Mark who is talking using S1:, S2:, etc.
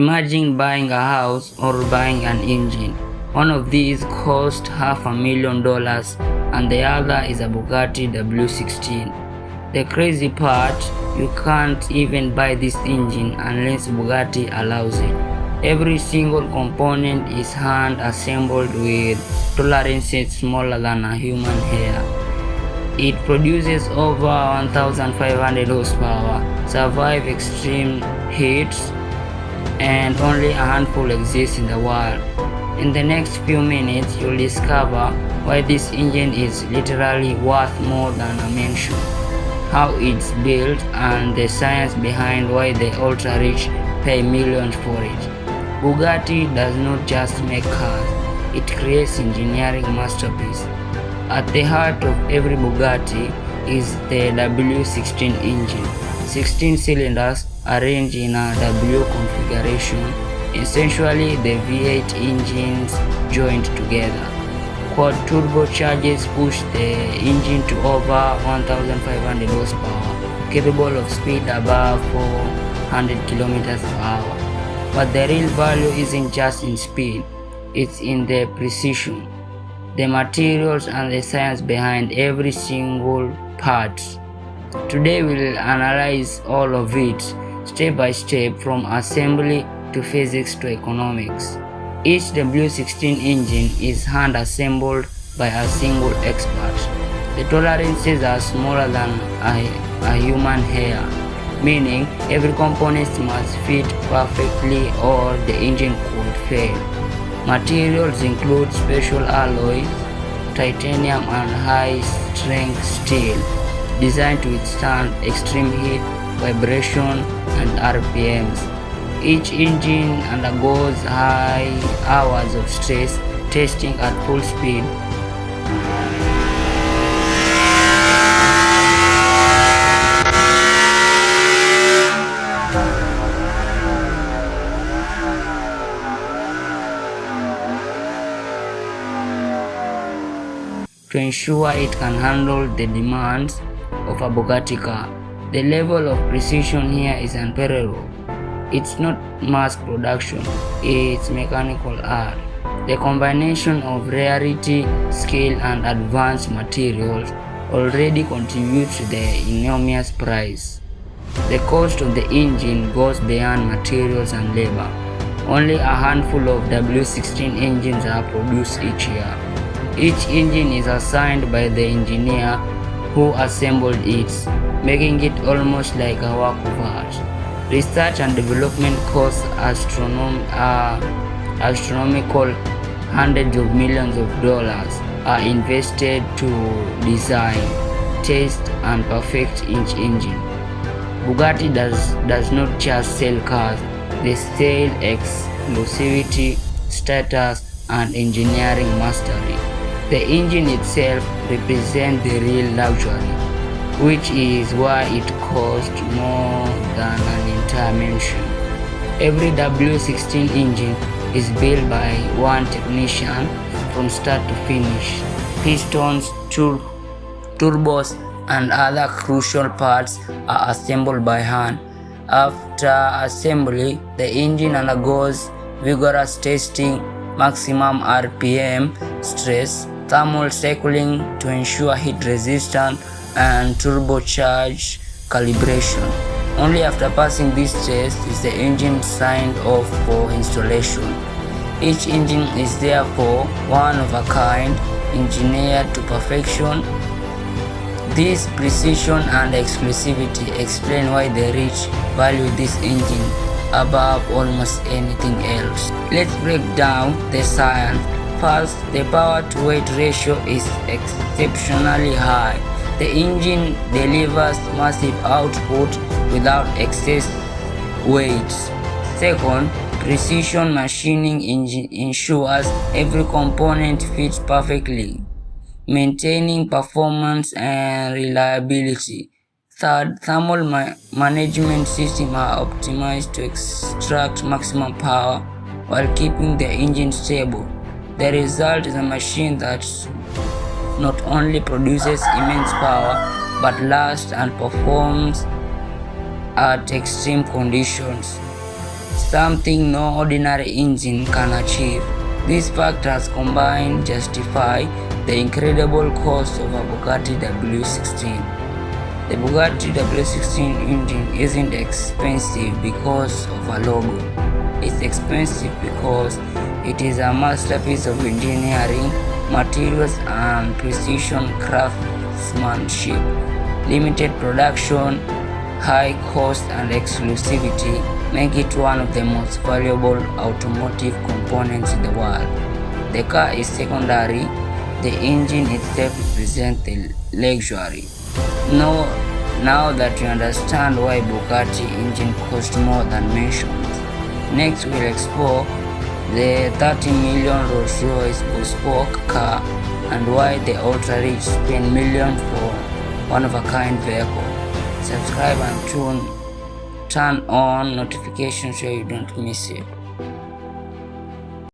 S1: Imagine buying a house or buying an engine. One of these cost $500,000 and the other is a Bugatti W16. The crazy part, you can't even buy this engine unless Bugatti allows it. Every single component is hand assembled with tolerances smaller than a human hair. It produces over 1,500 horsepower, survives extreme heats, and only a handful exists in the world. In the next few minutes, you'll discover why this engine is literally worth more than a mansion, how it's built, and the science behind why the ultra-rich pay millions for it. Bugatti does not just make cars, it creates engineering masterpieces. At the heart of every Bugatti is the W16 engine. 16 cylinders arranged in a W configuration, essentially the V8 engines joined together. Quad-turbochargers push the engine to over 1,500 horsepower, capable of speed above 400 km per hour. But the real value isn't just in speed, it's in the precision, the materials and the science behind every single part. Today we'll analyze all of it, step by step, from assembly to physics to economics. Each W16 engine is hand assembled by a single expert. The tolerances are smaller than a human hair, meaning every component must fit perfectly or the engine could fail. Materials include special alloys, titanium and high-strength steel, designed to withstand extreme heat, vibration, and RPMs. Each engine undergoes high hours of stress testing at full speed. To ensure it can handle the demands of a Bugatti car. The level of precision here is unparalleled. It's not mass production, it's mechanical art. The combination of rarity, skill, and advanced materials already contributes to the enormous price. The cost of the engine goes beyond materials and labor. Only a handful of W16 engines are produced each year. Each engine is assigned by the engineer who assembled it, making it almost like a work of art. Research and development costs astronomical. Hundreds of millions of dollars are invested to design, test, and perfect each engine. Bugatti does not just sell cars, they sell exclusivity, status, and engineering mastery. The engine itself represents the real luxury, which is why it costs more than an entire mansion. Every W16 engine is built by one technician from start to finish. Pistons, turbos, and other crucial parts are assembled by hand. After assembly, the engine undergoes vigorous testing, maximum RPM stress, thermal cycling to ensure heat resistance, and turbocharged calibration. Only after passing this test is the engine signed off for installation. Each engine is therefore one of a kind, engineered to perfection. This precision and exclusivity explain why the rich value this engine above almost anything else. Let's break down the science. First, the power-to-weight ratio is exceptionally high. The engine delivers massive output without excess weight. Second, precision machining ensures every component fits perfectly, maintaining performance and reliability. Third, thermal management systems are optimized to extract maximum power while keeping the engine stable. The result is a machine that not only produces immense power but lasts and performs at extreme conditions. something no ordinary engine can achieve. These factors combined justify the incredible cost of a Bugatti W16. The Bugatti W16 engine isn't expensive because of a logo. It's expensive because it is a masterpiece of engineering, materials and precision craftsmanship. Limited production, high cost and exclusivity make it one of the most valuable automotive components in the world. The car is secondary, the engine itself represents the luxury. Now that you understand why Bugatti engine costs more than mentioned, next we'll explore the 30 million Rolls-Royce bespoke car and why the ultra-rich spend millions for one-of-a-kind vehicle. Subscribe and turn on notifications so you don't miss it.